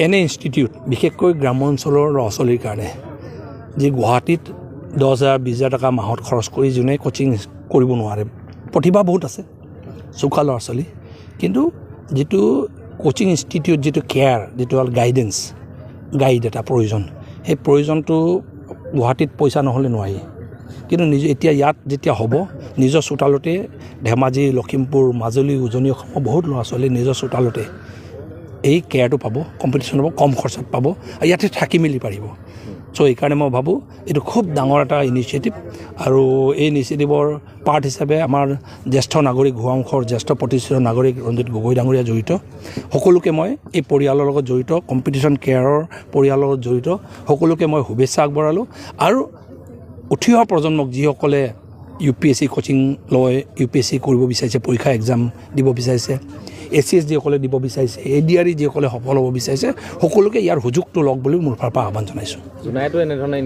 এনে ইনষ্টিটিউট বিশেষকৈ গ্ৰাম্য অঞ্চলৰ ল'ৰা ছোৱালীৰ কাৰণে যি গুৱাহাটীত 10,000 20,000 টকা মাহত খৰচ কৰি যোনে কোচিং কৰিব নোৱাৰে প্ৰতিভা বহুত আছে চোকা ল'ৰা ছোৱালী কিন্তু যিটো কোচিং ইনষ্টিটিউট যিটো কেয়াৰ যিটো হ'ল গাইড এটা প্ৰয়োজন সেই প্ৰয়োজনটো গুৱাহাটীত পইচা নহ'লে নোৱাৰি কিন্তু এতিয়া ইয়াত যেতিয়া হ'ব নিজৰ চোতালতে ধেমাজি লখিমপুৰ মাজুলী উজনি অসমৰ বহুত ল'ৰা ছোৱালী নিজৰ চোতালতে এই কেয়াৰটো পাব কম্পিটিশ্যন হ'ব কম খৰচত পাব আৰু ইয়াতে থাকি মেলি পাৰিব চ' এইকাৰণে মই ভাবোঁ এইটো খুব ডাঙৰ এটা ইনিচিয়েটিভ আৰু এই ইনিচিয়েটিভৰ পাৰ্ট হিচাপে আমাৰ জ্যেষ্ঠ নাগৰিক গোৱাংশৰ জ্যেষ্ঠ প্ৰতিষ্ঠিত নাগৰিক ৰঞ্জিত গগৈ ডাঙৰীয়া জড়িত সকলোকে মই এই পৰিয়ালৰ লগত জড়িত কম্পিটিশ্যন কেয়াৰৰ পৰিয়ালৰ লগত জড়িত সকলোকে মই শুভেচ্ছা আগবঢ়ালোঁ আৰু উঠি অহা প্ৰজন্মক যিসকলে UPSC কোচিং লয় UPSC কৰিব বিচাৰিছে পৰীক্ষা এক্সাম দিব বিচাৰিছে ACS যিসকলে দিব বিচাৰিছে ADRE যিসকলে সফল হ'ব বিচাৰিছে সকলোকে ইয়াৰ সুযোগটো লওক বুলি মোৰ ফালৰ পৰা আহ্বান জনাইছোঁ। জোনাইটো এনেধৰণে